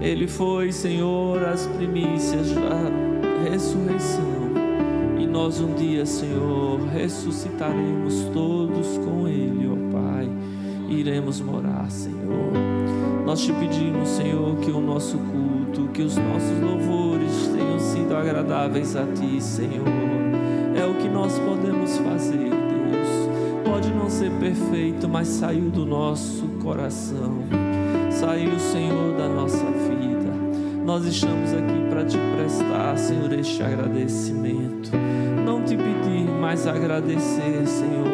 Ele foi, Senhor, as primícias da ressurreição. E nós um dia, Senhor, ressuscitaremos todos com Ele, ó Pai. Iremos morar, Senhor. Nós te pedimos, Senhor, que o nosso culto, que os nossos louvores tenham sido agradáveis a Ti, Senhor. É o que nós podemos fazer, Deus. Pode não ser perfeito, mas saiu do nosso coração. Saiu, Senhor, da nossa vida. Nós estamos aqui para Te prestar, Senhor, este agradecimento. Não Te pedir, mas agradecer, Senhor.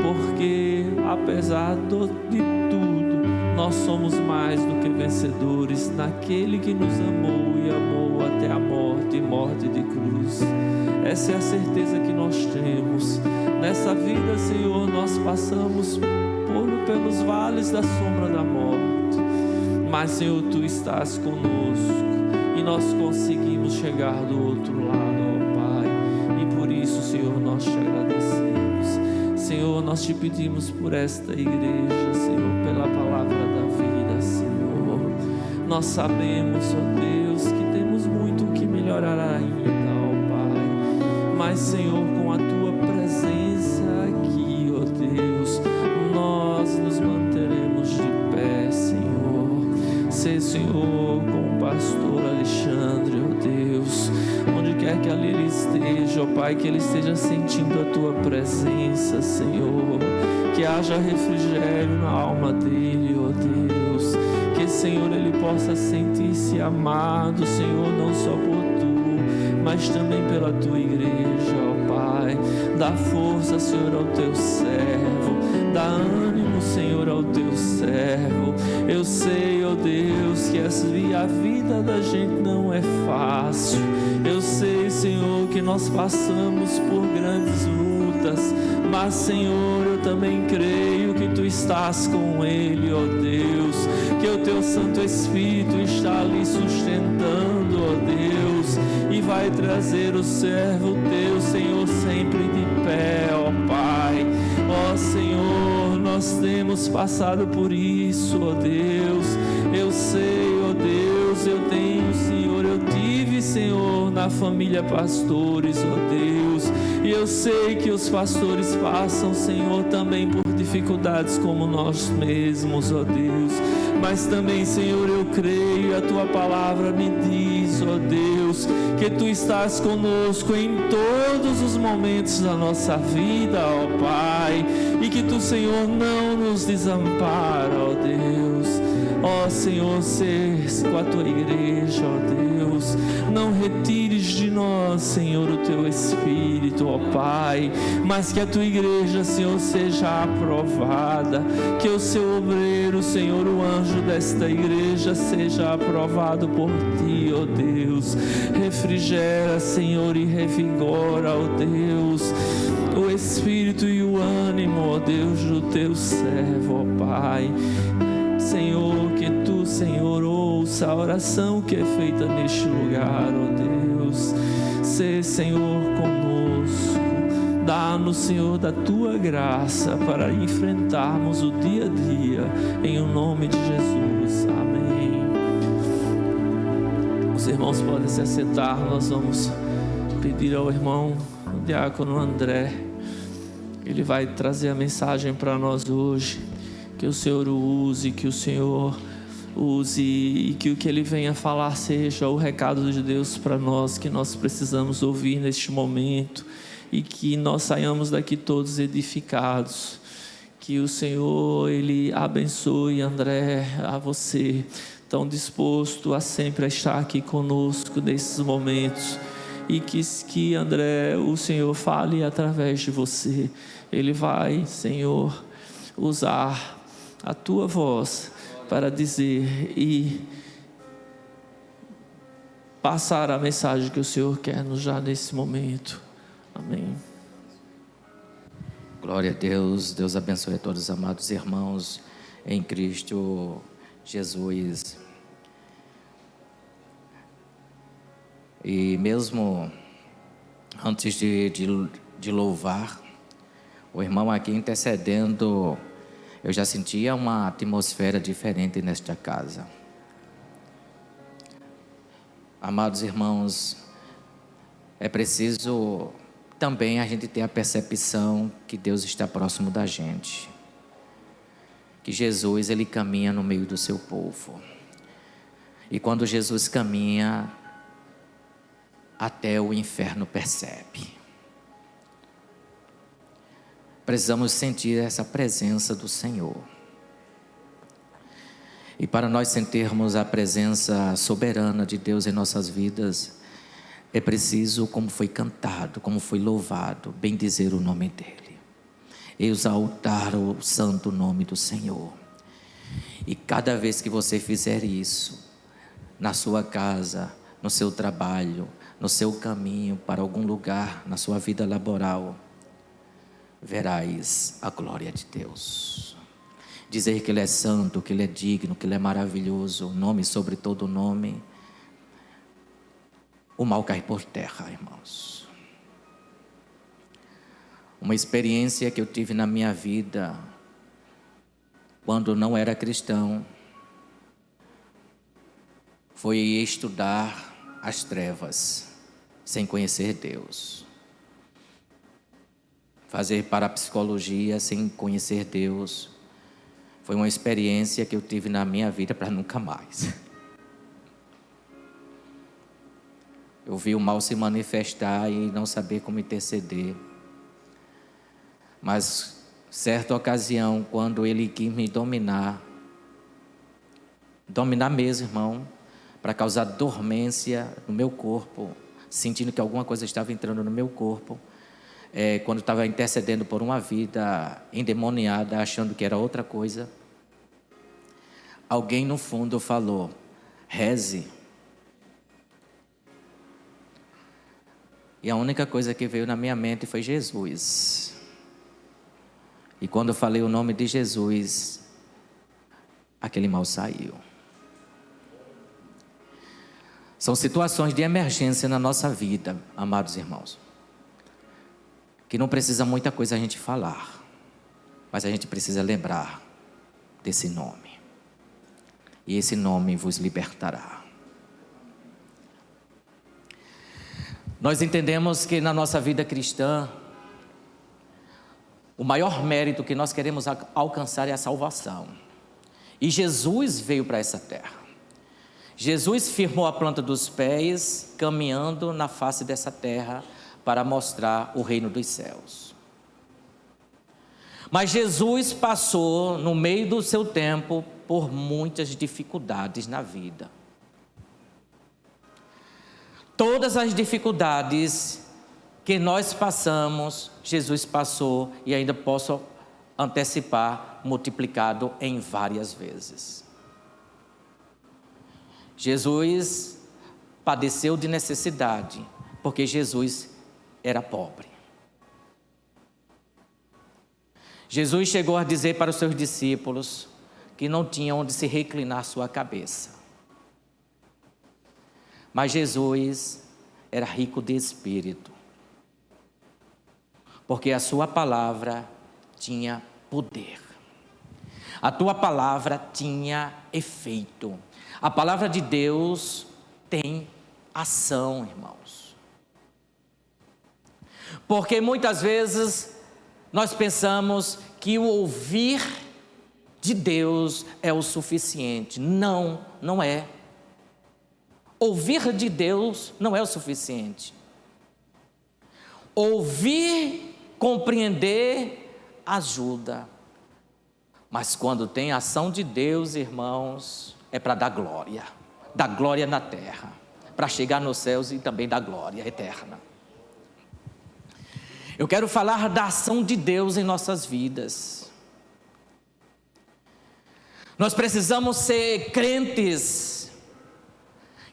Porque, apesar de tudo, nós somos mais do que vencedores naquele que nos amou e amou até a morte e morte de cruz. Essa é a certeza que nós temos. Nessa vida, Senhor, nós passamos pelos vales da sombra da morte. Mas, Senhor, Tu estás conosco e nós conseguimos chegar do outro lado, ó Pai. E por isso, Senhor, nós Te agradecemos. Senhor, nós Te pedimos por esta igreja, Senhor, pela palavra da vida, Senhor. Nós sabemos, ó Deus, que temos muito o que melhorar ainda, ó Pai. Mas, Senhor, com a Tua presença aqui, ó Deus, nós nos manteremos de pé, Senhor. Ser, Senhor, com o pastor Alexandre, ó Deus, onde quer que ali ele esteja, ó Pai, que ele esteja sentindo a Tua presença, Senhor. Que haja refrigério na alma dele, ó Deus. Que, Senhor, ele possa sentir-se amado, Senhor, não só por Tu, mas também pela Tua igreja, ó Pai. Dá força, Senhor, ao Teu servo. Dá ânimo, Senhor, ao Teu servo. Eu sei, ó Deus, que a vida da gente não é fácil. Eu sei, Senhor, que nós passamos por grandes lutas. Mas, Senhor, eu também creio que Tu estás com ele, ó Deus. Que o Teu Santo Espírito está ali sustentando, ó Deus. E vai trazer o servo Teu, Senhor, sempre de pé, ó Pai. Ó Senhor, nós temos passado por isso, ó Deus. Eu sei, ó Deus, eu tenho, Senhor, eu tive, Senhor, na família pastores, ó Deus. E eu sei que os pastores passam, Senhor, também por dificuldades como nós mesmos, ó Deus. Mas também, Senhor, eu creio, a Tua palavra me diz, ó Deus, que Tu estás conosco em todos os momentos da nossa vida, ó Pai. E que Tu, Senhor, não nos desampara, ó Deus. Ó Senhor, seja com a Tua igreja, ó Deus. Não retires de nós, Senhor, o Teu Espírito, ó Pai. Mas que a Tua igreja, Senhor, seja aprovada. Que o Seu obreiro, Senhor, o anjo desta igreja, seja aprovado por Ti, ó Deus. Refrigera, Senhor, e revigora, ó Deus, o espírito e o ânimo, ó Deus, do Teu servo, ó Pai. Senhor, que Tu, Senhor, ouça a oração que é feita neste lugar, ó Deus. Sê, Senhor, conosco. Dá-nos, Senhor, da Tua graça para enfrentarmos o dia a dia, em o nome de Jesus. Amém. Os irmãos podem se assentar. Nós vamos pedir ao irmão, o diácono André. Ele vai trazer a mensagem para nós hoje. Que o Senhor o use, que o Senhor use e que o que Ele venha falar seja o recado de Deus para nós, que nós precisamos ouvir neste momento e que nós saiamos daqui todos edificados. Que o Senhor, Ele abençoe, André, a você, tão disposto a sempre estar aqui conosco nesses momentos. E que André, o Senhor fale através de você. Ele vai, Senhor, usar a Tua voz para dizer e passar a mensagem que o Senhor quer nos dar nesse momento. Amém. Glória a Deus. Deus abençoe a todos os amados irmãos em Cristo Jesus. E mesmo antes de louvar, o irmão aqui intercedendo, eu já sentia uma atmosfera diferente nesta casa. Amados irmãos, é preciso também a gente ter a percepção que Deus está próximo da gente, que Jesus, ele caminha no meio do seu povo, e quando Jesus caminha, até o inferno percebe. Precisamos sentir essa presença do Senhor. E para nós sentirmos a presença soberana de Deus em nossas vidas, é preciso, como foi cantado, como foi louvado, bendizer o nome dEle, exaltar o santo nome do Senhor. E cada vez que você fizer isso, na sua casa, no seu trabalho, no seu caminho para algum lugar, na sua vida laboral, verás a glória de Deus. Dizer que Ele é santo, que Ele é digno, que Ele é maravilhoso, nome sobre todo nome, o mal cai por terra, irmãos. Uma experiência que eu tive na minha vida, quando não era cristão, foi estudar as trevas, sem conhecer Deus. Fazer parapsicologia sem conhecer Deus, foi uma experiência que eu tive na minha vida para nunca mais. Eu vi o mal se manifestar e não saber como interceder. Mas, certa ocasião, quando ele quis me dominar mesmo, irmão, para causar dormência no meu corpo, sentindo que alguma coisa estava entrando no meu corpo, quando estava intercedendo por uma vida endemoniada, achando que era outra coisa, alguém no fundo falou: reze. E a única coisa que veio na minha mente foi Jesus. E quando eu falei o nome de Jesus, aquele mal saiu. São situações de emergência na nossa vida, amados irmãos, que não precisa muita coisa a gente falar, mas a gente precisa lembrar desse nome. E esse nome vos libertará. Nós entendemos que na nossa vida cristã, o maior mérito que nós queremos alcançar é a salvação. E Jesus veio para essa terra. Jesus firmou a planta dos pés, caminhando na face dessa terra para mostrar o reino dos céus. Mas Jesus passou, no meio do seu tempo, por muitas dificuldades na vida. Todas as dificuldades que nós passamos, Jesus passou, e ainda posso antecipar, multiplicado em várias vezes. Jesus padeceu de necessidade, porque Jesus era pobre. Jesus chegou a dizer para os seus discípulos que não tinha onde se reclinar sua cabeça. Mas Jesus era rico de espírito, porque a sua palavra tinha poder. A tua palavra tinha efeito. A palavra de Deus tem ação, irmãos. Porque muitas vezes nós pensamos que o ouvir de Deus é o suficiente. Não, não é. Ouvir de Deus não é o suficiente. Ouvir, compreender, ajuda. Mas quando tem ação de Deus, irmãos, é para dar glória na terra, para chegar nos céus e também dar glória eterna. Eu quero falar da ação de Deus em nossas vidas. Nós precisamos ser crentes,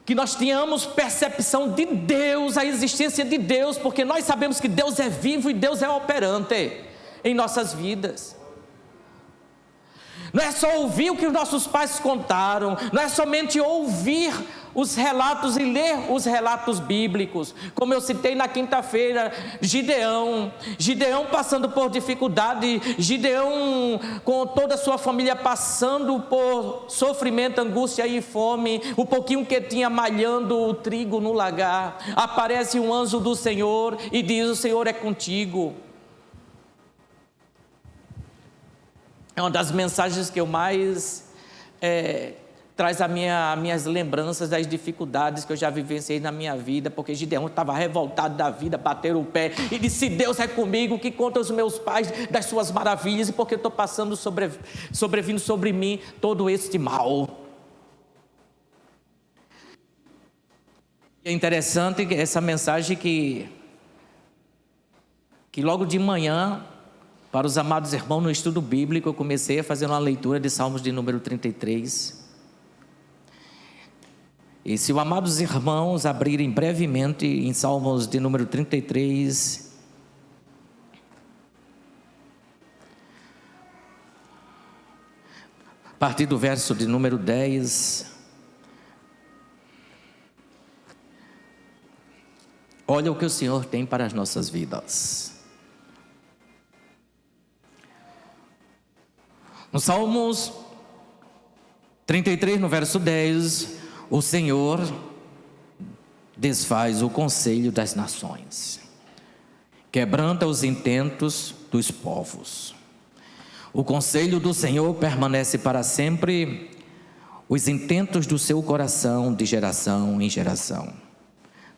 que nós tenhamos percepção de Deus, a existência de Deus, porque nós sabemos que Deus é vivo e Deus é operante em nossas vidas. Não é só ouvir o que os nossos pais contaram, não é somente ouvir os relatos e ler os relatos bíblicos, como eu citei na quinta-feira, Gideão passando por dificuldade, Gideão com toda a sua família passando por sofrimento, angústia e fome, o pouquinho que tinha malhando o trigo no lagar, aparece um anjo do Senhor e diz: o Senhor é contigo. É uma das mensagens que eu mais traz minhas lembranças das dificuldades que eu já vivenciei na minha vida, porque Gideão estava revoltado da vida, bateu o pé e disse: se Deus é comigo, que conta aos meus pais das suas maravilhas, e porque estou passando sobrevindo sobre mim todo este mal. É interessante essa mensagem que logo de manhã, para os amados irmãos, no estudo bíblico, eu comecei a fazer uma leitura de Salmos de número 33. E se os amados irmãos abrirem brevemente em Salmos de número 33, a partir do verso de número 10, olha o que o Senhor tem para as nossas vidas. No Salmos 33, no verso 10, o Senhor desfaz o conselho das nações, quebranta os intentos dos povos. O conselho do Senhor permanece para sempre, os intentos do seu coração de geração em geração.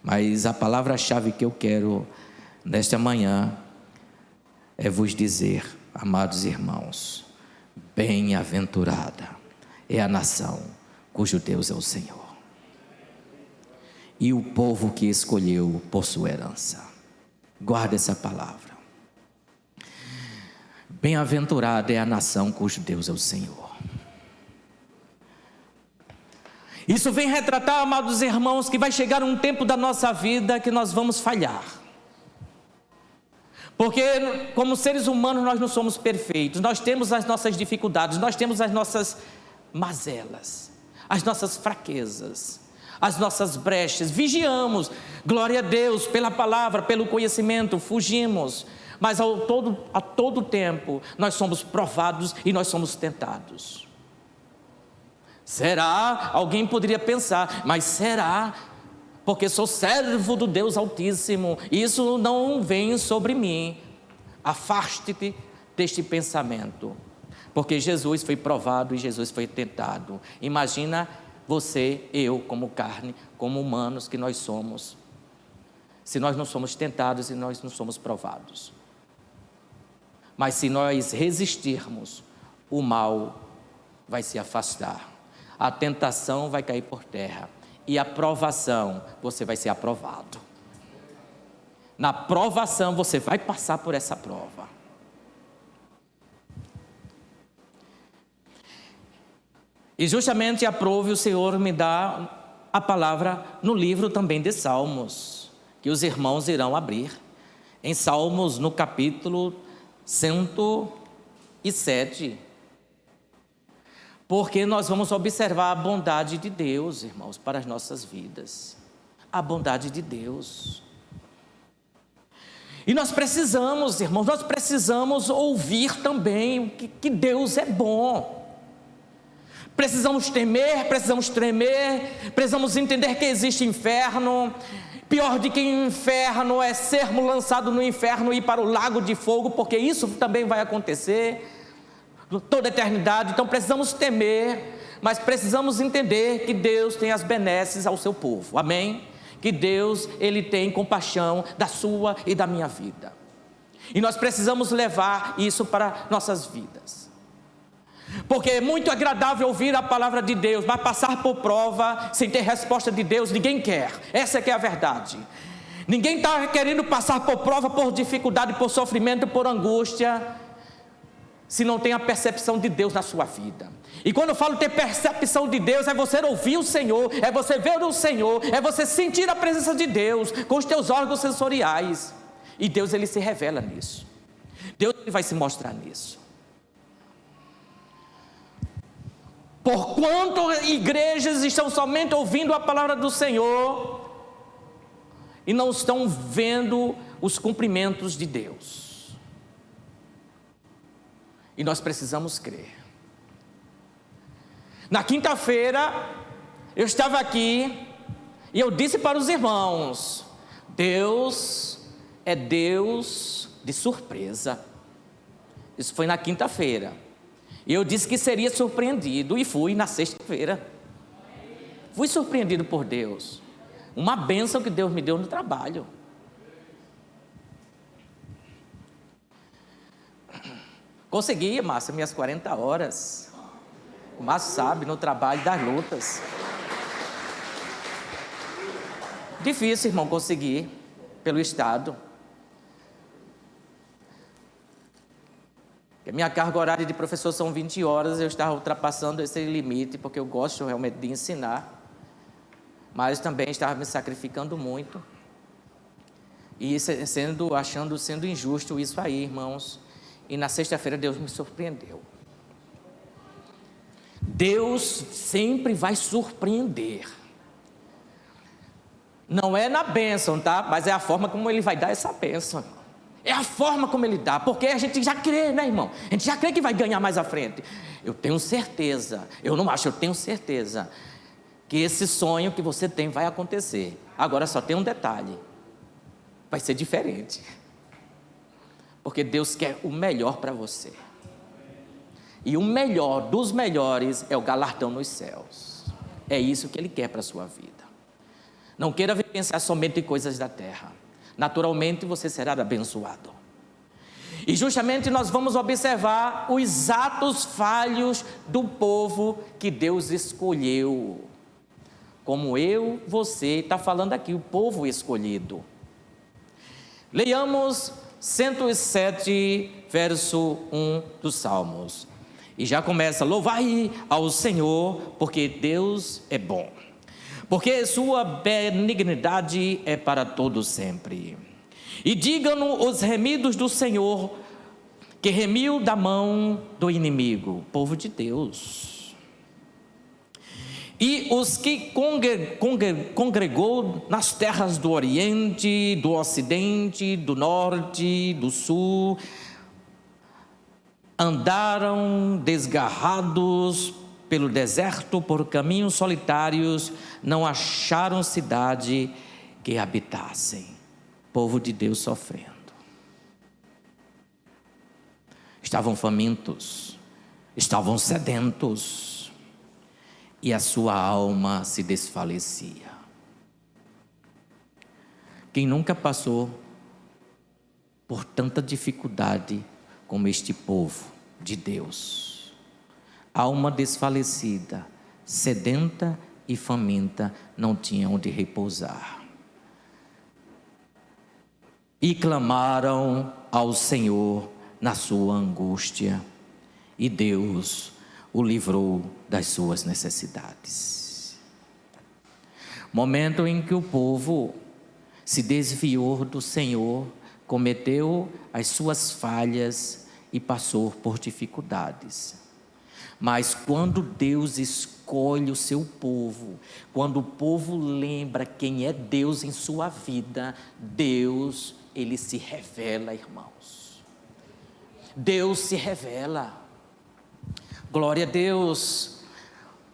Mas a palavra-chave que eu quero nesta manhã é vos dizer, amados irmãos: bem-aventurada é a nação cujo Deus é o Senhor, e o povo que escolheu por sua herança. Guarda essa palavra. Bem-aventurada é a nação cujo Deus é o Senhor. Isso vem retratar, amados irmãos, que vai chegar um tempo da nossa vida que nós vamos falhar. Porque como seres humanos nós não somos perfeitos, nós temos as nossas dificuldades, nós temos as nossas mazelas, as nossas fraquezas, as nossas brechas. Vigiamos, glória a Deus, pela palavra, pelo conhecimento, fugimos, mas a todo tempo nós somos provados e nós somos tentados. Será? Alguém poderia pensar, mas será? Porque sou servo do Deus Altíssimo, isso não vem sobre mim. Afaste-te deste pensamento, porque Jesus foi provado e Jesus foi tentado. Imagina você, eu, como carne, como humanos que nós somos, se nós não somos tentados e nós não somos provados. Mas se nós resistirmos, o mal vai se afastar, a tentação vai cair por terra, e a provação, você vai ser aprovado. Na provação você vai passar por essa prova. E justamente aprove o Senhor me dá a palavra no livro também de Salmos, que os irmãos irão abrir. Em Salmos, no capítulo 107. Porque nós vamos observar a bondade de Deus, irmãos, para as nossas vidas. A bondade de Deus. E nós precisamos, irmãos, nós precisamos ouvir também que Deus é bom. Precisamos temer, precisamos tremer, precisamos entender que existe inferno. Pior do que o inferno é sermos lançados no inferno e ir para o lago de fogo, porque isso também vai acontecer toda a eternidade. Então precisamos temer, mas precisamos entender que Deus tem as benesses ao seu povo, amém? Que Deus, Ele tem compaixão da sua e da minha vida, e nós precisamos levar isso para nossas vidas. Porque é muito agradável ouvir a palavra de Deus, mas passar por prova sem ter resposta de Deus, ninguém quer. Essa que é a verdade. Ninguém está querendo passar por prova, por dificuldade, por sofrimento, por angústia, se não tem a percepção de Deus na sua vida. E quando eu falo ter percepção de Deus, é você ouvir o Senhor, é você ver o Senhor, é você sentir a presença de Deus com os teus órgãos sensoriais. E Deus, Ele se revela nisso. Deus, Ele vai se mostrar nisso. Porquanto igrejas estão somente ouvindo a palavra do Senhor e não estão vendo os cumprimentos de Deus. E nós precisamos crer. Na quinta-feira, eu estava aqui e eu disse para os irmãos: Deus é Deus de surpresa. Isso foi na quinta-feira. E eu disse que seria surpreendido, e fui na sexta-feira. Fui surpreendido por Deus. Uma bênção que Deus me deu no trabalho. Consegui, Márcia, minhas 40 horas. O Márcio sabe, no trabalho das lutas. Difícil, irmão, conseguir, pelo Estado. A minha carga horária de professor são 20 horas, eu estava ultrapassando esse limite, porque eu gosto realmente de ensinar, mas também estava me sacrificando muito, e sendo injusto isso aí, irmãos. E na sexta-feira Deus me surpreendeu. Deus sempre vai surpreender. Não é na bênção, tá? Mas é a forma como Ele vai dar essa bênção. É a forma como Ele dá, porque a gente já crê, né, irmão? A gente já crê que vai ganhar mais à frente. Eu tenho certeza, eu não acho, eu tenho certeza que esse sonho que você tem vai acontecer. Agora só tem um detalhe: vai ser diferente, porque Deus quer o melhor para você. E o melhor dos melhores é o galardão nos céus. É isso que Ele quer para a sua vida. Não queira vivenciar somente coisas da terra. Naturalmente você será abençoado. E justamente nós vamos observar os atos falhos do povo que Deus escolheu. Como eu, você, está falando aqui, o povo escolhido. Leiamos 107, verso 1 dos Salmos. E já começa: louvai ao Senhor, porque Deus é bom, porque sua benignidade é para todo sempre. E digam-no os remidos do Senhor, que remiu da mão do inimigo, povo de Deus. E os que congregou nas terras do Oriente, do Ocidente, do Norte, do Sul, andaram desgarrados pelo deserto, por caminhos solitários, não acharam cidade que habitassem. Povo de Deus sofrendo. Estavam famintos, estavam sedentos, e a sua alma se desfalecia. Quem nunca passou por tanta dificuldade como este povo de Deus? Alma desfalecida, sedenta e faminta, não tinha onde repousar. E clamaram ao Senhor na sua angústia, e Deus o livrou das suas necessidades. Momento em que o povo se desviou do Senhor, cometeu as suas falhas e passou por dificuldades. Mas quando Deus escolhe o seu povo, quando o povo lembra quem é Deus em sua vida, Deus, Ele se revela, irmãos. Deus se revela. Glória a Deus.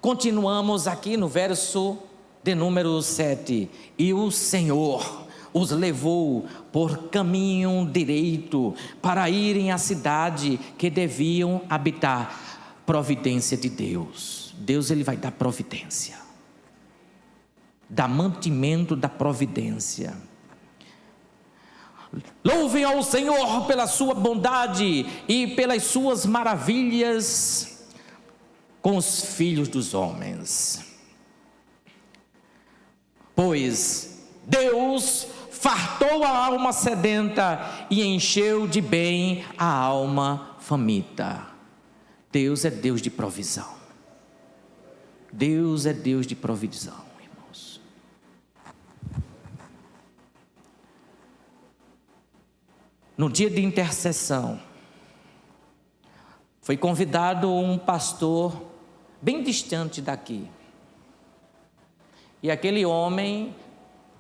Continuamos aqui no verso de número 7. E o Senhor os levou por caminho direito para irem à cidade que deviam habitar. Providência de Deus. Deus, Ele vai dar providência. Dá mantimento da providência. Louvem ao Senhor pela sua bondade e pelas suas maravilhas com os filhos dos homens. Pois Deus fartou a alma sedenta e encheu de bem a alma faminta. Deus é Deus de provisão. Deus é Deus de provisão, irmãos. No dia de intercessão, foi convidado um pastor bem distante daqui. E aquele homem,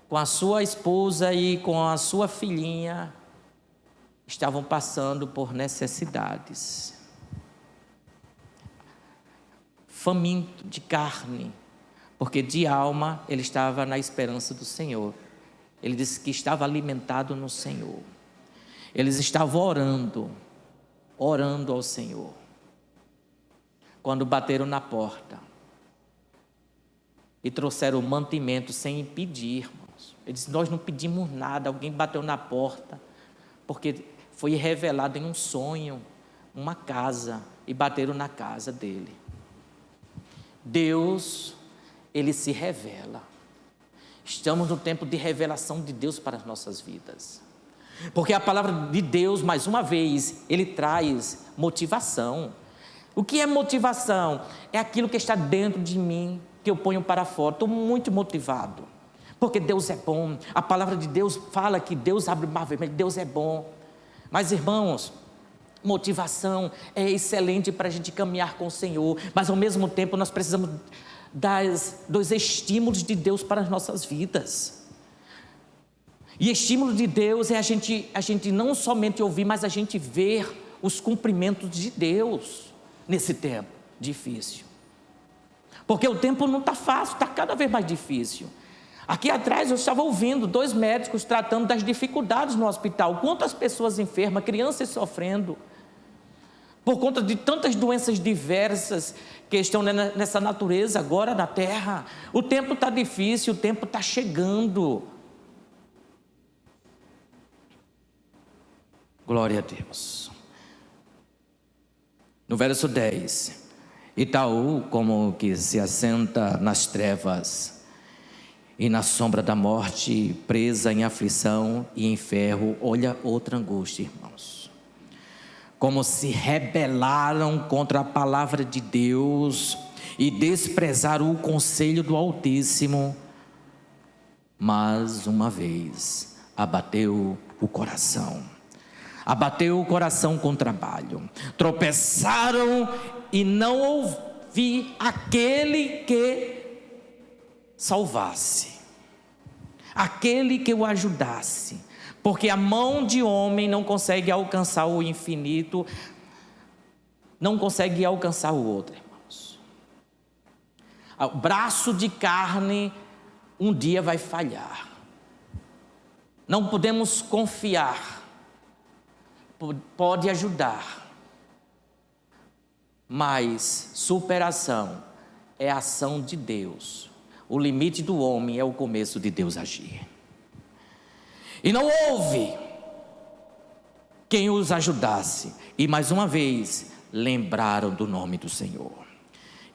com a sua esposa e com a sua filhinha, estavam passando por necessidades. Faminto de carne, porque de alma ele estava na esperança do Senhor. Ele disse que estava alimentado no Senhor. Eles estavam orando ao Senhor. Quando bateram na porta e trouxeram o mantimento sem pedir, irmãos. Ele disse: nós não pedimos nada, alguém bateu na porta, porque foi revelado em um sonho, uma casa, e bateram na casa dele. Deus, Ele se revela. Estamos no tempo de revelação de Deus para as nossas vidas. Porque a palavra de Deus, mais uma vez, Ele traz motivação. O que é motivação? É aquilo que está dentro de mim, que eu ponho para fora. Estou muito motivado, porque Deus é bom. A palavra de Deus fala que Deus abre o mar vermelho, Deus é bom. Mas, irmãos, motivação é excelente para a gente caminhar com o Senhor, mas ao mesmo tempo nós precisamos dos estímulos de Deus para as nossas vidas. E estímulo de Deus é a gente não somente ouvir, mas a gente ver os cumprimentos de Deus nesse tempo difícil. Porque o tempo não está fácil, está cada vez mais difícil. Aqui atrás eu estava ouvindo 2 médicos tratando das dificuldades no hospital. Quantas pessoas enfermas, crianças sofrendo, por conta de tantas doenças diversas que estão nessa natureza agora na terra. O tempo está difícil, o tempo está chegando. Glória a Deus. No verso 10, Itaú, como que se assenta nas trevas e na sombra da morte, presa em aflição e em ferro. Olha outra angústia, irmãos. Como se rebelaram contra a palavra de Deus e desprezaram o conselho do Altíssimo. Mais uma vez, abateu o coração com trabalho. Tropeçaram e não ouvi aquele que salvasse, aquele que o ajudasse, porque a mão de homem não consegue alcançar o infinito, não consegue alcançar o outro, irmãos. O braço de carne um dia vai falhar. Não podemos confiar. Pode ajudar, mas superação é a ação de Deus. O limite do homem é o começo de Deus agir. E não houve quem os ajudasse. E mais uma vez, lembraram do nome do Senhor.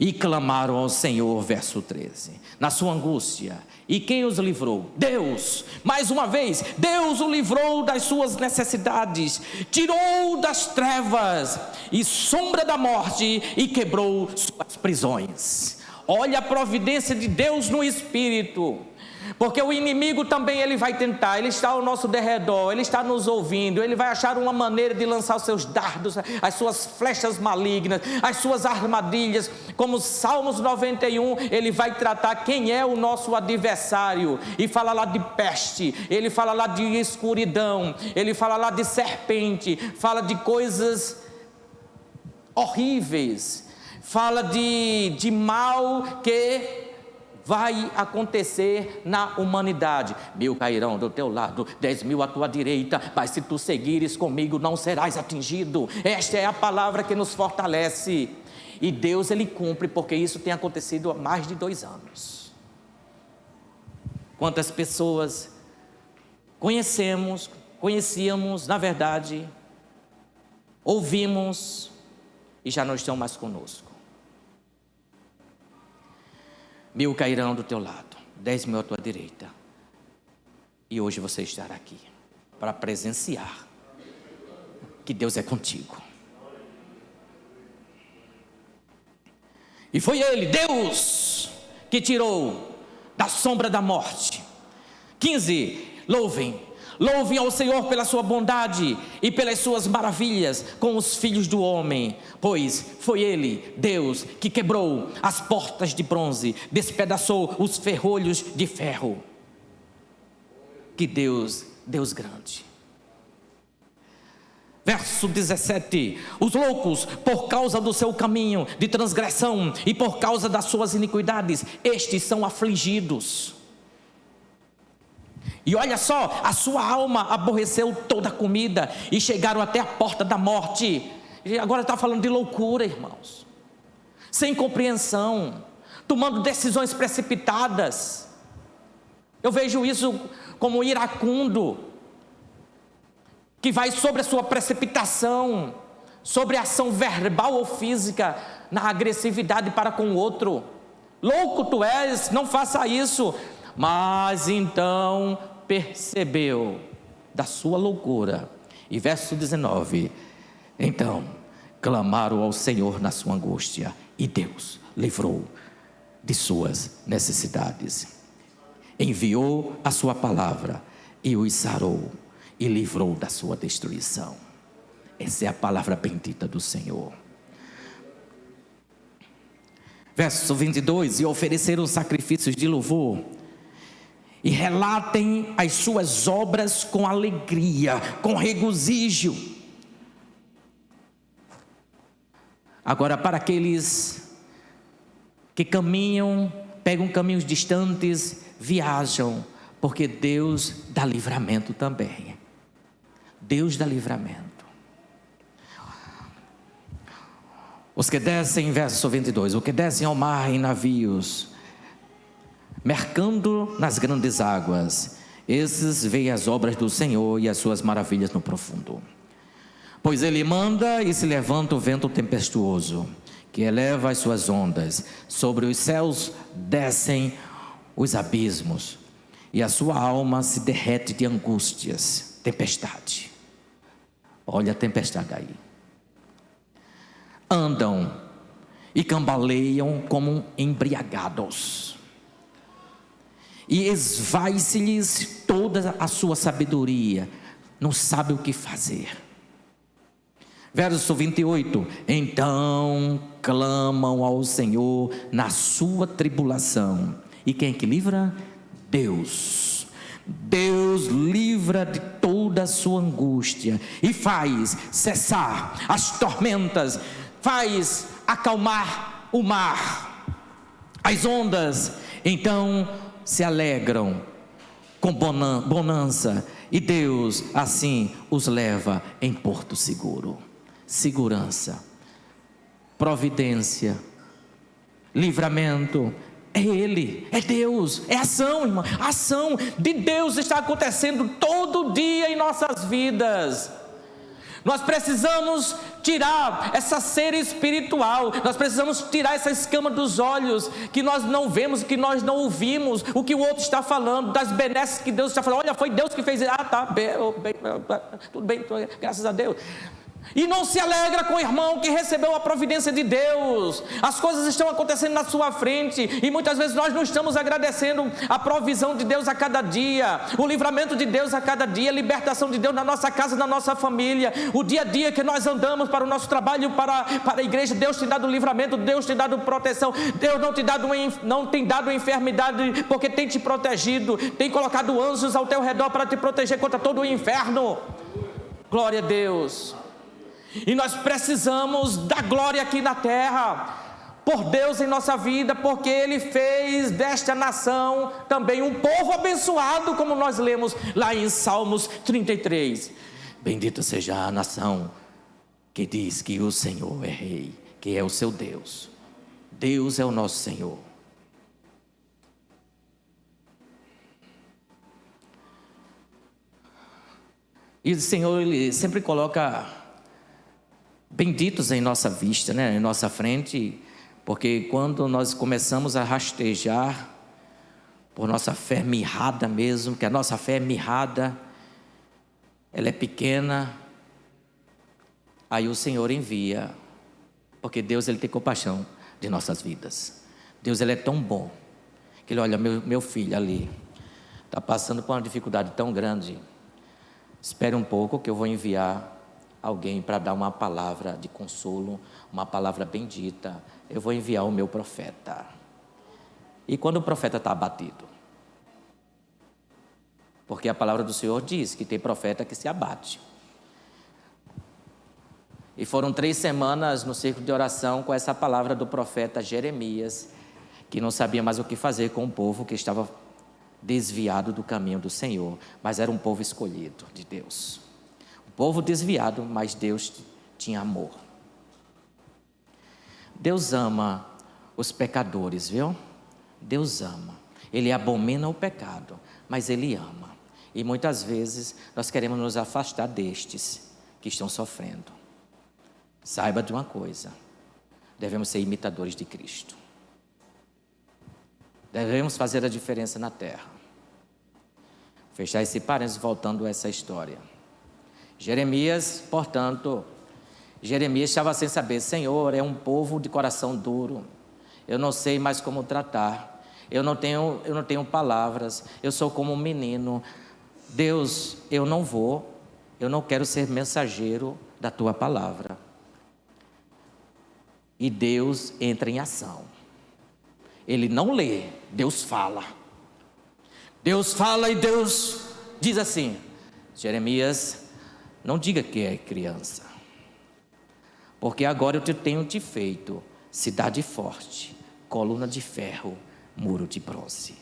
E clamaram ao Senhor, verso 13, na sua angústia. E quem os livrou? Deus. Mais uma vez, Deus o livrou das suas necessidades, tirou das trevas e sombra da morte e quebrou suas prisões. Olha a providência de Deus no Espírito. Porque o inimigo também ele vai tentar, ele está ao nosso derredor, ele está nos ouvindo, ele vai achar uma maneira de lançar os seus dardos, as suas flechas malignas, as suas armadilhas. Como Salmos 91, ele vai tratar quem é o nosso adversário, e fala lá de peste, ele fala lá de escuridão, ele fala lá de serpente, fala de coisas horríveis, fala de mal que vai acontecer na humanidade. 1000 cairão do teu lado, 10.000 à tua direita, mas se tu seguires comigo não serás atingido. Esta é a palavra que nos fortalece. E Deus ele cumpre, porque isso tem acontecido há mais de 2 anos. Quantas pessoas conhecíamos, na verdade, ouvimos e já não estão mais conosco. 1000 cairão do teu lado, 10.000 à tua direita. E hoje você estará aqui para presenciar que Deus é contigo. E foi Ele, Deus, que tirou da sombra da morte. 15, Louvem ao Senhor pela sua bondade e pelas suas maravilhas com os filhos do homem, pois foi Ele, Deus, que quebrou as portas de bronze, despedaçou os ferrolhos de ferro. Que Deus grande. Verso 17: os loucos, por causa do seu caminho de transgressão e por causa das suas iniquidades, estes são afligidos. E olha só, a sua alma aborreceu toda a comida e chegaram até a porta da morte. E agora está falando de loucura, irmãos, sem compreensão, tomando decisões precipitadas. Eu vejo isso como iracundo, que vai sobre a sua precipitação, sobre a ação verbal ou física, na agressividade para com o outro. Louco tu és, não faça isso. Mas então percebeu da sua loucura. E verso 19: então clamaram ao Senhor na sua angústia, e Deus livrou de suas necessidades. Enviou a sua palavra e os sarou e livrou da sua destruição. Essa é a palavra bendita do Senhor. Verso 22: e ofereceram sacrifícios de louvor, e relatem as suas obras com alegria, com regozijo. Agora, para aqueles que caminham, pegam caminhos distantes, viajam, porque Deus dá livramento também. Deus dá livramento. Os que descem, verso 22, os que descem ao mar em navios, mercando nas grandes águas, esses veem as obras do Senhor e as suas maravilhas no profundo. Pois Ele manda e se levanta o vento tempestuoso, que eleva as suas ondas, sobre os céus descem os abismos, e a sua alma se derrete de angústias. Tempestade, olha a tempestade aí. Andam e cambaleiam como embriagados, e esvai-se-lhes toda a sua sabedoria, não sabe o que fazer. Verso 28, então clamam ao Senhor na sua tribulação. E quem é que livra? Deus. Deus livra de toda a sua angústia e faz cessar as tormentas, faz acalmar o mar, as ondas então se alegram com bonança, e Deus assim os leva em porto seguro. Segurança, providência, livramento, é Ele, é Deus, é ação, irmão. A ação de Deus está acontecendo todo dia em nossas vidas. Nós precisamos tirar essa cera espiritual, nós precisamos tirar essa escama dos olhos, que nós não vemos, que nós não ouvimos o que o outro está falando, das benesses que Deus está falando. Olha, foi Deus que fez isso. Tudo bem, graças a Deus. E não se alegra com o irmão que recebeu a providência de Deus. As coisas estão acontecendo na sua frente, e muitas vezes nós não estamos agradecendo a provisão de Deus a cada dia, o livramento de Deus a cada dia, a libertação de Deus na nossa casa, na nossa família, o dia a dia que nós andamos para o nosso trabalho, para a igreja. Deus tem dado livramento, Deus tem dado proteção, Deus não tem dado enfermidade, porque tem te protegido, tem colocado anjos ao teu redor para te proteger contra todo o inferno. Glória a Deus. E nós precisamos da glória aqui na terra, por Deus em nossa vida, porque Ele fez desta nação também um povo abençoado, como nós lemos lá em Salmos 33. Bendita seja a nação que diz que o Senhor é Rei, que é o seu Deus. Deus é o nosso Senhor. E o Senhor, Ele sempre coloca benditos em nossa vista, né? Em nossa frente, porque quando nós começamos a rastejar por nossa fé mirrada mesmo, que a nossa fé é mirrada, ela é pequena, aí o Senhor envia, porque Deus, Ele tem compaixão de nossas vidas. Deus, Ele é tão bom, que Ele olha, meu filho ali, está passando por uma dificuldade tão grande, Espere um pouco que eu vou enviar alguém para dar uma palavra de consolo, uma palavra bendita. Eu vou enviar o meu profeta. E quando o profeta está abatido? Porque a palavra do Senhor diz que tem profeta que se abate. E foram 3 semanas no círculo de oração com essa palavra do profeta Jeremias, que não sabia mais o que fazer com o povo que estava desviado do caminho do Senhor, mas era um povo escolhido de Deus. Um povo desviado, mas Deus tinha amor. Deus ama os pecadores, viu? Deus ama. Ele abomina o pecado, mas Ele ama. E muitas vezes nós queremos nos afastar destes que estão sofrendo. Saiba de uma coisa: devemos ser imitadores de Cristo. Devemos fazer a diferença na terra. Fechar esse parênteses voltando a essa história. Jeremias, portanto, Jeremias estava sem saber: Senhor, é um povo de coração duro. Eu não sei mais como tratar. Eu não tenho palavras. Eu sou como um menino. Deus, eu não quero ser mensageiro da tua palavra. E Deus entra em ação. Ele não lê, Deus fala. Deus fala e Deus diz assim: Jeremias, não diga que é criança, porque agora eu tenho te feito cidade forte, coluna de ferro, muro de bronze.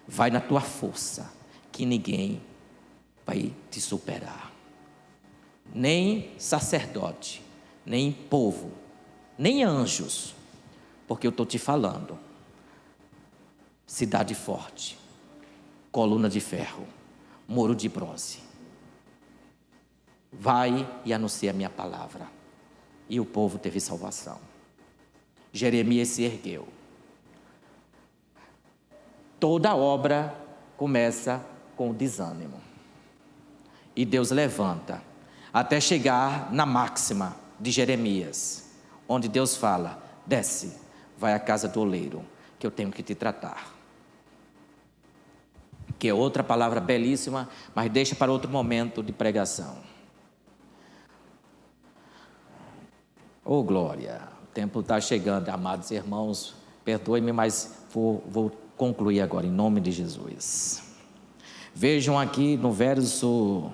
Vai na tua força, que ninguém vai te superar. Nem sacerdote, nem povo, nem anjos, porque eu estou te falando. Cidade forte, coluna de ferro, muro de bronze. Vai e anuncia a minha palavra. E o povo teve salvação. Jeremias se ergueu. Toda obra começa com o desânimo. E Deus levanta, até chegar na máxima de Jeremias, onde Deus fala: desce, vai à casa do oleiro, que eu tenho que te tratar. Que é outra palavra belíssima, mas deixa para outro momento de pregação. Oh, glória! O tempo está chegando, amados irmãos. Perdoe-me, mas vou concluir agora, em nome de Jesus. Vejam aqui no verso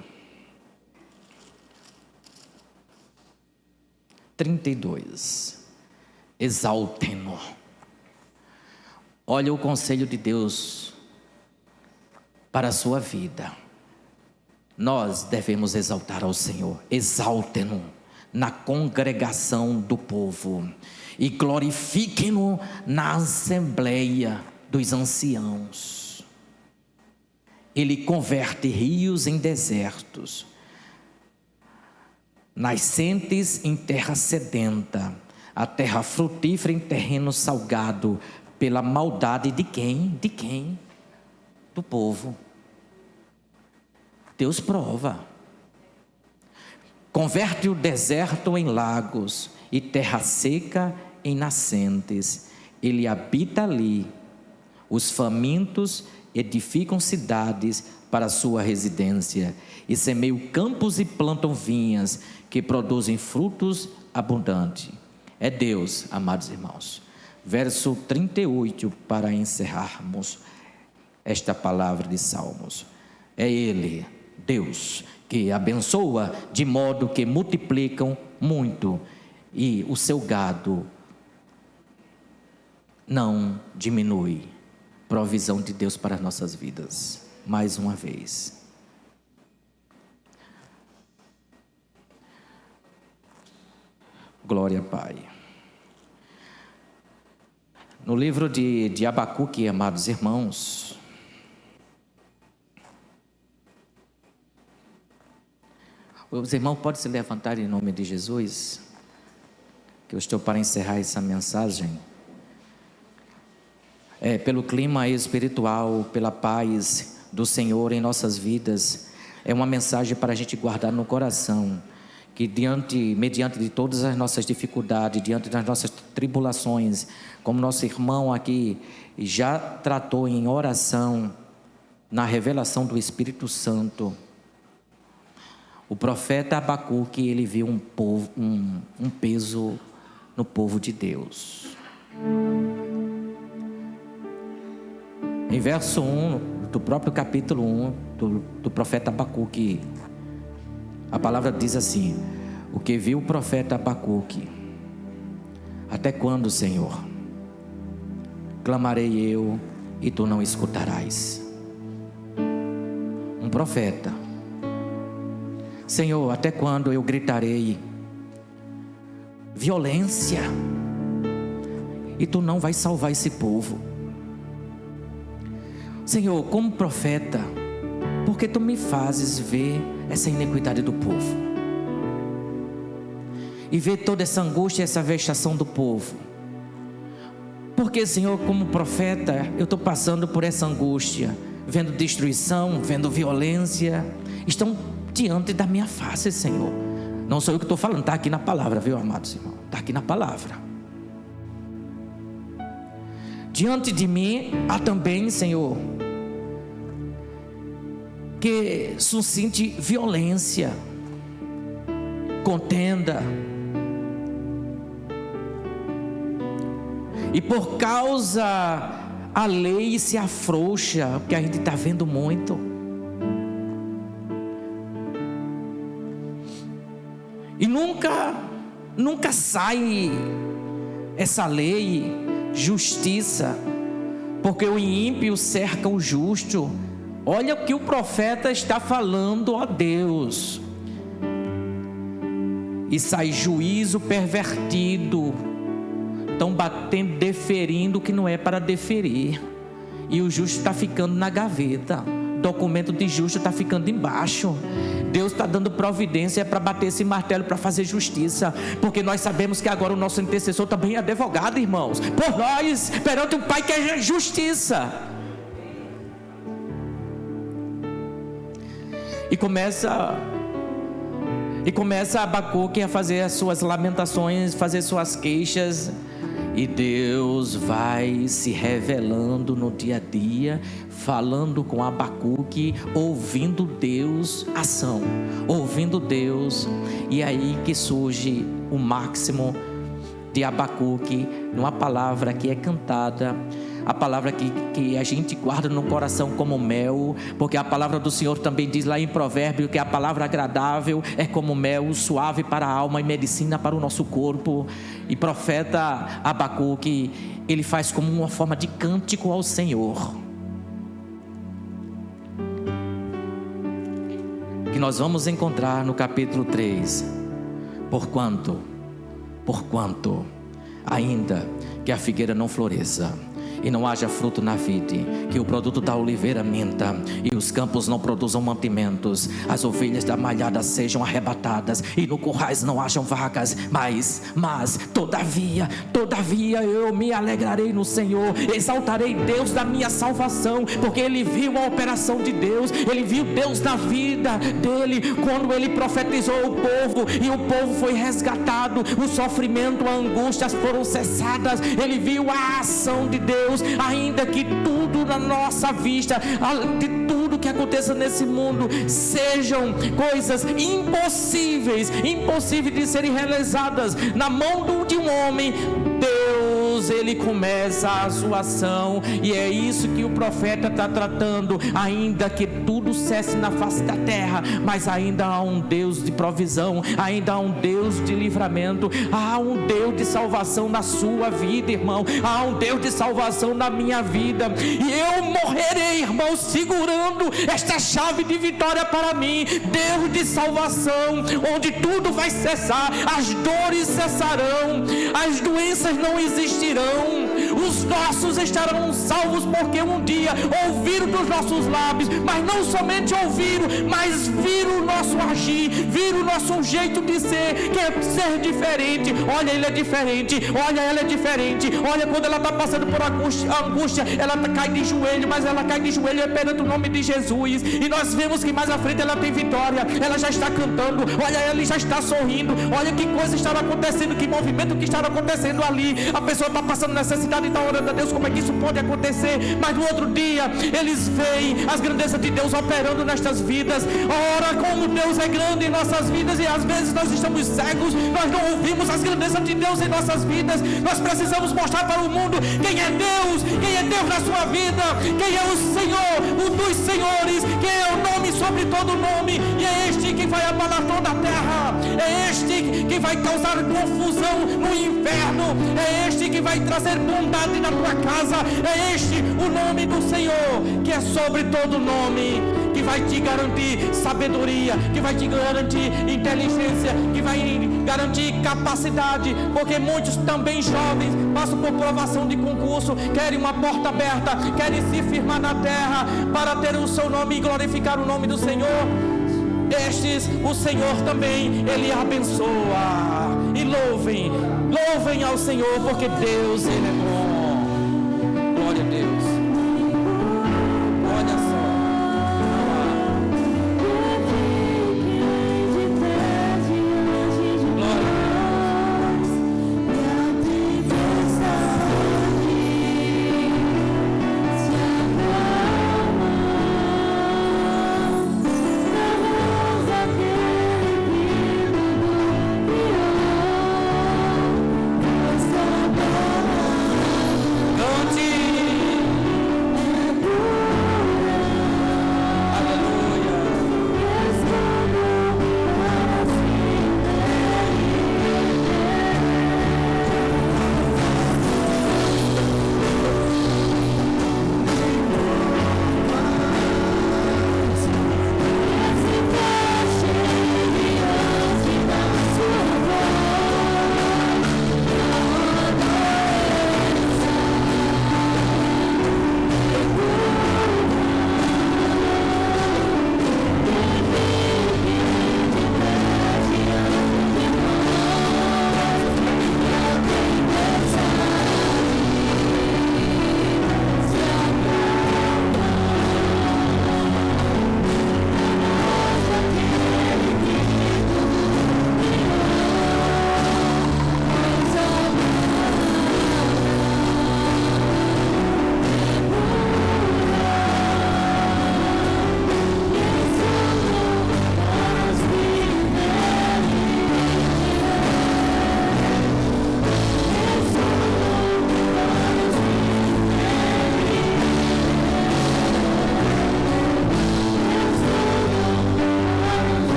32. Exaltem-no. Olha o conselho de Deus para a sua vida. Nós devemos exaltar ao Senhor. Exaltem-no na congregação do povo e glorifiquem-no na assembleia dos anciãos. Ele converte rios em desertos, nascentes em terra sedenta, a terra frutífera em terreno salgado, pela maldade de quem? De quem? Do povo. Deus prova. Converte o deserto em lagos e terra seca em nascentes. Ele habita ali. Os famintos edificam cidades para sua residência e semeiam campos e plantam vinhas que produzem frutos abundantes. É Deus, amados irmãos. Verso 38, para encerrarmos esta palavra de Salmos. É Ele, Deus, que abençoa de modo que multiplicam muito, e o seu gado não diminui. Provisão de Deus para as nossas vidas, mais uma vez. Glória ao Pai. No livro de Abacuque, amados irmãos, os irmãos podem se levantar em nome de Jesus, que eu estou para encerrar essa mensagem. Pelo clima espiritual, pela paz do Senhor em nossas vidas, é uma mensagem para a gente guardar no coração, que mediante de todas as nossas dificuldades, diante das nossas tribulações, como nosso irmão aqui já tratou em oração, na revelação do Espírito Santo, O profeta Abacuque, ele viu um peso no povo de Deus. Em verso 1 do próprio capítulo 1 do profeta Abacuque, a palavra diz assim: o que viu o profeta Abacuque: até quando, Senhor, clamarei eu e tu não escutarás? Um profeta: Senhor, até quando eu gritarei violência e tu não vai salvar esse povo? Senhor, como profeta, por que tu me fazes ver essa iniquidade do povo? E ver toda essa angústia e essa vexação do povo? Porque, Senhor, como profeta, eu estou passando por essa angústia, vendo destruição, vendo violência, estão diante da minha face, Senhor. Não sou eu que estou falando, está aqui na palavra, viu, amados irmãos? Está aqui na palavra. Diante de mim há também, Senhor, que suscite violência, contenda. E por causa a lei se afrouxa, porque a gente está vendo muito. E nunca sai essa lei, justiça, porque o ímpio cerca o justo. Olha o que o profeta está falando, ó Deus. E sai juízo pervertido. Estão batendo, deferindo o que não é para deferir. E o justo está ficando na gaveta. Documento de justo está ficando embaixo. Deus está dando providência para bater esse martelo, para fazer justiça, porque nós sabemos que agora o nosso intercessor também é advogado, irmãos, por nós, perante o Pai que é justiça. E começa Abacuque a fazer as suas lamentações, fazer suas queixas. E Deus vai se revelando no dia a dia, falando com Abacuque, ouvindo Deus, ação, ouvindo Deus. E aí que surge o máximo de Abacuque, numa palavra que é cantada, a palavra que a gente guarda no coração como mel, porque a palavra do Senhor também diz lá em Provérbio que a palavra agradável é como mel, suave para a alma e medicina para o nosso corpo. E profeta Abacuque, ele faz como uma forma de cântico ao Senhor, que nós vamos encontrar no capítulo 3. Porquanto, ainda que a figueira não floresça e não haja fruto na vide, que o produto da oliveira minta e os campos não produzam mantimentos, as ovelhas da malhada sejam arrebatadas e no currais não hajam vacas, mas todavia eu me alegrarei no Senhor, exaltarei Deus da minha salvação, porque ele viu a operação de Deus, ele viu Deus na vida dele, quando ele profetizou o povo, e o povo foi resgatado, o sofrimento, a angústia foram cessadas, ele viu a ação de Deus. Ainda que tudo na nossa vista, de tudo que aconteça nesse mundo, sejam coisas impossíveis de serem realizadas na mão de um homem, Deus, ele começa a sua ação. E é isso que o profeta está tratando. Ainda que tudo cesse na face da terra, mas ainda há um Deus de provisão, ainda há um Deus de livramento, há um Deus de salvação na sua vida, irmão, há um Deus de salvação na minha vida. E eu morrerei, irmão, segurando esta chave de vitória para mim. Deus de salvação, onde tudo vai cessar, as dores cessarão, as doenças não existirão, os nossos estarão salvos, porque um dia ouviram dos nossos lábios, mas não somente ouviram, mas viram o nosso agir, viram o nosso jeito de ser, que é ser diferente. Olha, ele é diferente, olha, ela é diferente. Olha, quando ela está passando por angústia, ela cai de joelho, mas ela cai de joelho perante o nome de Jesus. E nós vemos que mais à frente ela tem vitória, ela já está cantando, olha, ela já está sorrindo. Olha que coisa estava acontecendo, que movimento que estava acontecendo ali. A pessoa está passando necessidade, capacidade da hora de Deus, como é que isso pode acontecer? Mas no outro dia, eles veem as grandezas de Deus operando nestas vidas. Ora, como Deus é grande em nossas vidas, e às vezes nós estamos cegos, nós não ouvimos as grandezas de Deus em nossas vidas. Nós precisamos mostrar para o mundo quem é Deus na sua vida, quem é o Senhor, o dos senhores, quem é o nome sobre todo nome, e é este que vai abalar toda a terra, é este que vai causar confusão no inferno, é este que vai trazer bondade na tua casa, é este o nome do Senhor, que é sobre todo nome, que vai te garantir sabedoria, que vai te garantir inteligência, que vai garantir capacidade, porque muitos também jovens passam por provação de concurso, querem uma porta aberta, querem se firmar na terra para ter o seu nome e glorificar o nome do Senhor. Estes, o Senhor também, Ele abençoa. E louvem ao Senhor, porque Deus, Ele é bom. Glória a Deus. Olha só.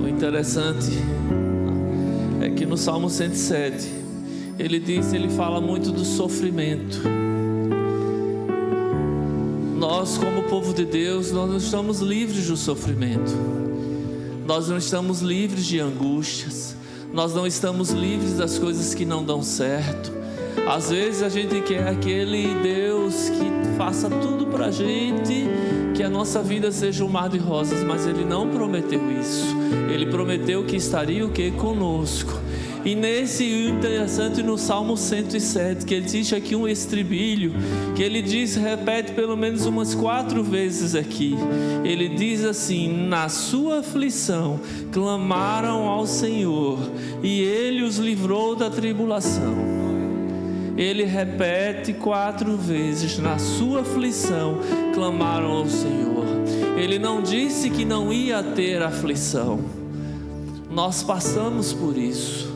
Interessante é que no Salmo 107 ele fala muito do sofrimento. Nós, como povo de Deus, nós não estamos livres do sofrimento, nós não estamos livres de angústias, nós não estamos livres das coisas que não dão certo. Às vezes a gente quer aquele Deus que faça tudo pra gente, que a nossa vida seja um mar de rosas, mas Ele não prometeu isso. Ele prometeu que estaria o que? Conosco. E nesse interessante no Salmo 107, que existe aqui um estribilho, que ele repete pelo menos umas 4 vezes aqui. Ele diz assim: na sua aflição clamaram ao Senhor, e Ele os livrou da tribulação. Ele repete 4 vezes: na sua aflição clamaram ao Senhor. Ele não disse que não ia ter aflição. Nós passamos por isso.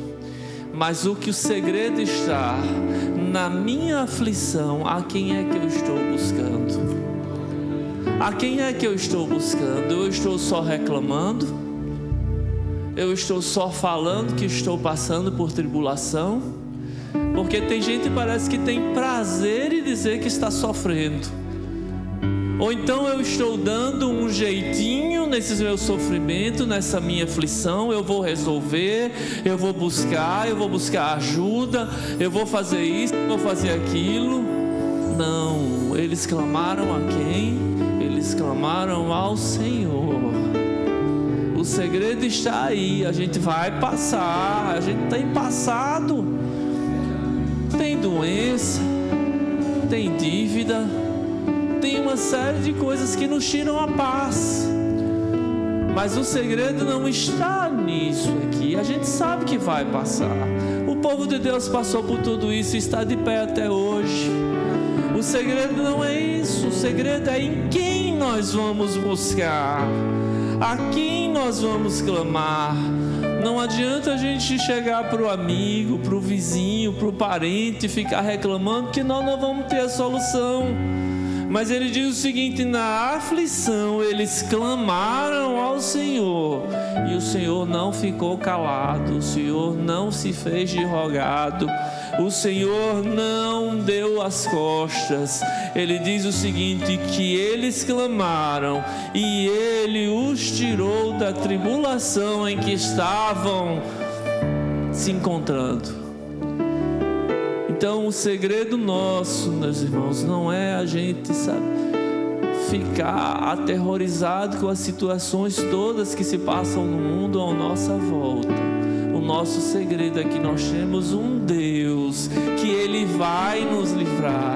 Mas o segredo está na minha aflição. A quem é que eu estou buscando? A quem é que eu estou buscando? Eu estou só reclamando? Eu estou só falando que estou passando por tribulação? Porque tem gente que parece que tem prazer em dizer que está sofrendo. Ou então eu estou dando um jeitinho nesse meu sofrimento, nessa minha aflição, eu vou resolver, eu vou buscar ajuda, eu vou fazer isso, eu vou fazer aquilo. Não, eles clamaram a quem? Eles clamaram ao Senhor. O segredo está aí, a gente vai passar, a gente tem passado, tem doença, tem dívida, tem uma série de coisas que nos tiram a paz. Mas o segredo não está nisso aqui. A gente sabe que vai passar. O povo de Deus passou por tudo isso e está de pé até hoje. O segredo não é isso. O segredo é em quem nós vamos buscar, a quem nós vamos clamar. Não adianta a gente chegar para o amigo, para o vizinho, para o parente e ficar reclamando que nós não vamos ter a solução. Mas ele diz o seguinte: na aflição eles clamaram ao Senhor, e o Senhor não ficou calado, o Senhor não se fez de rogado, o Senhor não deu as costas. Ele diz o seguinte: que eles clamaram e Ele os tirou da tribulação em que estavam se encontrando. Então o segredo nosso, meus irmãos, não é a gente, ficar aterrorizado com as situações todas que se passam no mundo à nossa volta. O nosso segredo é que nós temos um Deus que Ele vai nos livrar.